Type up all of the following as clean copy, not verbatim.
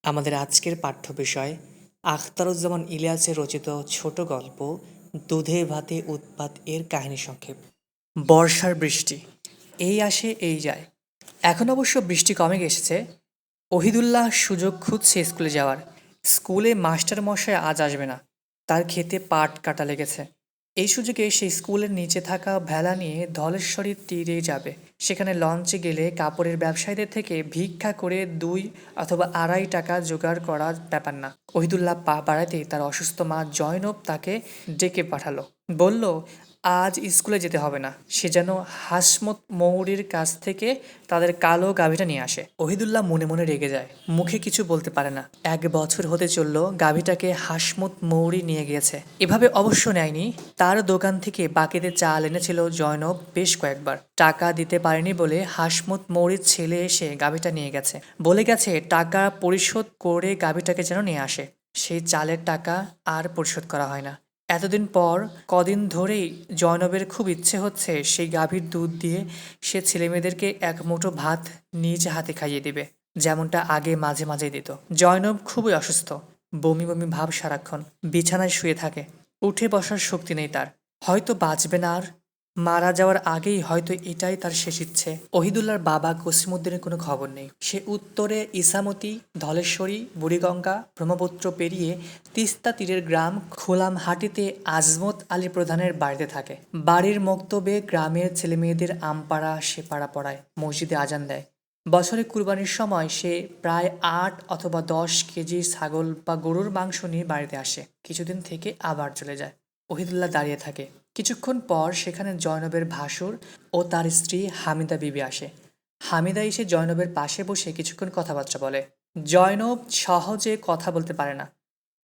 আমাদের আজকের পাঠ্য বিষয় আখতারুজ্জামান ইলিয়াসের রচিত ছোট গল্প দুধে ভাতে উৎপাত এর কাহিনী সংক্ষেপ। বর্ষার বৃষ্টি এই আসে এই যায়। এখন অবশ্য বৃষ্টি কমে গেছে। ওহিদুল্লাহ সুযোগ খুঁজছে স্কুলে যাওয়ার। স্কুলে মাস্টার মশাই আজ আসবে না, তার ক্ষেতে পাট কাটা লেগেছে। এই সুযোগে সে স্কুলের নিচে থাকা ভেলা নিয়ে ধলেশ্বরীর তীরে যাবে। সেখানে লঞ্চে গেলে কাপড়ের ব্যবসায়ীদের থেকে ভিক্ষা করে 2 অথবা 2.5 টাকা জোগাড় করা ব্যাপার না। ওহিদুল্লাহ পা বাড়াতেই তার অসুস্থ মা জয়নব তাকে ডেকে পাঠালো। বলল, আজ স্কুলে যেতে হবে না। সে যেন হাসমত মৌরির কাছ থেকে তাদের কালো গাভীটা নিয়ে আসে। ওহিদুল্লাহ মনে মনে রেগে যায়, মুখে কিছু বলতে পারে না। 1 বছর হতে চলল গাভীটাকে হাসমত মৌরি নিয়ে গিয়েছে। এভাবে অবশ্য নেয়নি, তার দোকান থেকে বাকিতে চাল এনেছিল জয়নব বেশ কয়েকবার। টাকা দিতে পারেনি বলে হাসমত মৌরির ছেলে এসে গাভীটা নিয়ে গেছে। বলে গেছে টাকা পরিশোধ করে গাভীটাকে যেন নিয়ে আসে। সেই চালের টাকা আর পরিশোধ করা হয় না। এতদিন পর কদিন ধরেই জয়নবের খুব ইচ্ছে হচ্ছে সেই গাভীর দুধ দিয়ে সে ছেলেমেয়েদেরকে এক মুঠো ভাত নিজ হাতে খাইয়ে দিবে, যেমনটা আগে মাঝে মাঝে দিত। জয়নব খুবই অসুস্থ, বমি বমি ভাব সারাক্ষণ, বিছানায় শুয়ে থাকে, উঠে বসার শক্তি নেই তার। হয়তো বাঁচবে না আর, মারা যাওয়ার আগেই হয়তো এটাই তার শেষ ইচ্ছে। ওহিদুল্লার বাবা কসিমউদ্দিনের কোনো খবর নেই। সে উত্তরে ইসামতি, ধলেশ্বরী, বুড়িগঙ্গা, ব্রহ্মপুত্র পেরিয়ে তিস্তা তীরের গ্রাম খোলামহাটিতে আজমত আলী প্রধানের বাড়িতে থাকে। বাড়ির মক্তবে গ্রামের ছেলেমেয়েদের আমপাড়া সেপাড়া পড়ায়, মসজিদে আজান দেয়। বছরে কুরবানির সময় সে প্রায় 8 অথবা 10 কেজি ছাগল বা গরুর মাংস নিয়ে বাড়িতে আসে। কিছুদিন থেকে আবার চলে যায়। ওহিদুল্লাহ দাঁড়িয়ে থাকে। কিছুক্ষণ পর সেখানে জয়নবের ভাসুর ও তার স্ত্রী হামিদা বিবি আসে। হামিদা এসে জয়নবের পাশে বসে কিছুক্ষণ কথাবার্তা বলে। জয়নব সহজে কথা বলতে পারে না,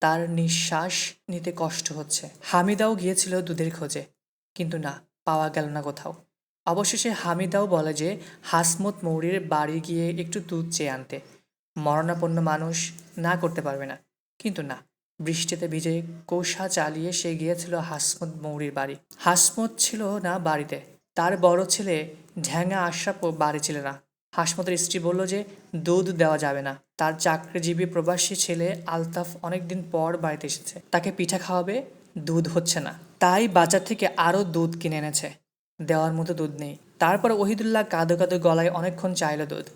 তার নিঃশ্বাস নিতে কষ্ট হচ্ছে। হামিদাও গিয়েছিল দুধের খোঁজে, কিন্তু না, পাওয়া গেল না কোথাও। অবশেষে হামিদাও বলে যে হাসমত মৌরির বাড়ি গিয়ে একটু দুধ চেয়ে আনতে। মরণাপন্ন মানুষ না করতে পারবে না, কিন্তু না, বৃষ্টিতে ভিজে কোষা চালিয়ে সে গিয়েছিল হাসমত মৌরির বাড়ি। হাসমত ছিল না বাড়িতে, তার বড় ছেলে ঢ্যাঙা আশরাফও বাড়ি ছিল না। হাসমতের স্ত্রী বলল যে দুধ দেওয়া যাবে না, তার চাকরিজীবী প্রবাসী ছেলে আলতাফ অনেকদিন পর বাড়িতে এসেছে, তাকে পিঠা খাওয়াবে, দুধ হচ্ছে না। তাই বাজার থেকে আরও দুধ কিনে এনেছে, দেওয়ার মতো দুধ নেই। তারপর ওহিদুল্লাহ কাঁদো কাঁদো গলায় অনেকক্ষণ চাইল দুধ,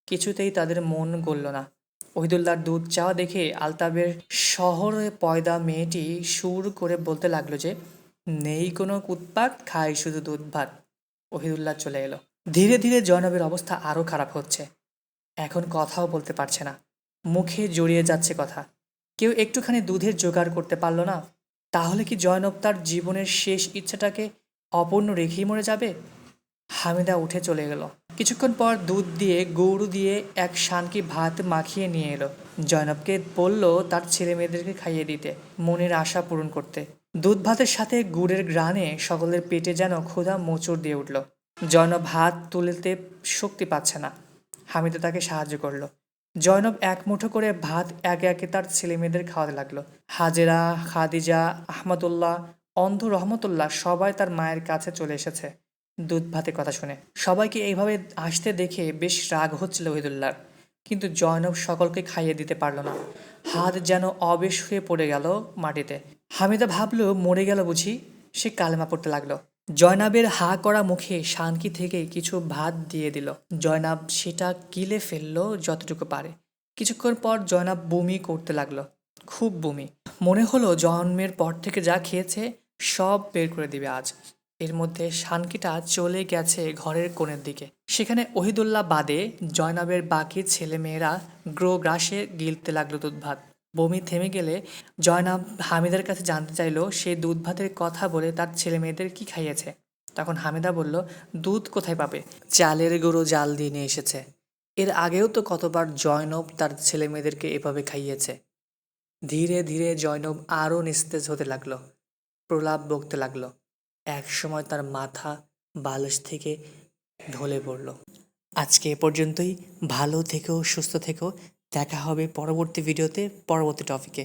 কিছুতেই তাদের মন গলল না। ওহিদুল্লাহর দুধ চাওয়া দেখে আলতাবের শহরে পয়দা মেয়েটি সুর করে বলতে লাগলো যে নেই কোনো উৎপাত, খাই শুধু দুধ ভাত। ওহিদুল্লাহ চলে এলো। ধীরে ধীরে জয়নবের অবস্থা আরও খারাপ হচ্ছে। এখন কথাও বলতে পারছে না, মুখে জড়িয়ে যাচ্ছে কথা। কেউ একটুখানি দুধের জোগাড় করতে পারলো না। তাহলে কি জয়নব তার জীবনের শেষ ইচ্ছাটাকে অপূর্ণ রেখেই মরে যাবে? হামিদা উঠে চলে গেল। কিছুক্ষণ পর দুধ দিয়ে গরু দিয়ে এক শানকি ভাত মাখিয়ে নিয়ে এলো। জয়নবকে বলল তার ছেলে মেয়েদেরকে খাইয়ে দিতে, মনের আশা পূরণ করতে। দুধ ভাতের সাথে গুড়ের গ্রানে সকলের পেটে যেন ক্ষুধা মোচড় দিয়ে উঠল। জয়নব হাত তুলতে শক্তি পাচ্ছে না। হামিদা তাকে সাহায্য করলো। জয়নব এক মুঠো করে ভাত একে একে তার ছেলে মেয়েদের খাওয়াতে লাগলো। হাজেরা, খাদিজা, আহমদুল্লাহ, অন্ধ রহমতুল্লাহ সবাই তার মায়ের কাছে চলে এসেছে দুধ ভাতের কথা শুনে। সবাইকে এইভাবে আসতে দেখে বেশ রাগ হচ্ছিল ওহিদুল্লাহর, কিন্তু জয়নব সকলকে খাইয়ে দিতে পারল না। হাত যেন অবেশ হয়ে পড়ে গেল মাটিতে। হামিদা ভাবলো মরে গেল বুঝি। সে কালেমা পড়তে লাগলো। জয়নাবের হা করা মুখে শানকি থেকে কিছু ভাত দিয়ে দিল। জয়নাব সেটা গিলে ফেললো যতটুকু পারে। কিছুক্ষণ পর জয়নাব বমি করতে লাগলো, খুব বমি। মনে হলো জন্মের পর থেকে যা খেয়েছে সব বের করে দিবে আজ। এর মধ্যে শানকিটা চলে গেছে ঘরের কোণের দিকে। সেখানে ওহিদুল্লাহ বাদে জয়নাবের বাকি ছেলে মেয়েরা গ্রাসে গিলতে লাগলো দুধ ভাত। বমি থেমে গেলে জয়নাব হামিদার কাছে জানতে চাইলো সে দুধ ভাতের কথা বলে তার ছেলে মেয়েদের কি খাইয়েছে। তখন হামিদা বলল, দুধ কোথায় পাবে, চালের গুঁড়ো জাল দিয়ে নিয়ে এসেছে। এর আগেও তো কতবার জয়নব তার ছেলে মেয়েদেরকে এভাবে খাইয়েছে। ধীরে ধীরে জয়নব আরও নিস্তেজ হতে লাগলো, প্রলাপ বকতে লাগলো। এক সময় তার মাথা বালিশ থেকে ঢলে পড়ল। আজকে এ পর্যন্তই। ভালো থেকো, সুস্থ থেকো। দেখা হবে পরবর্তী ভিডিওতে, পরবর্তী টপিকে।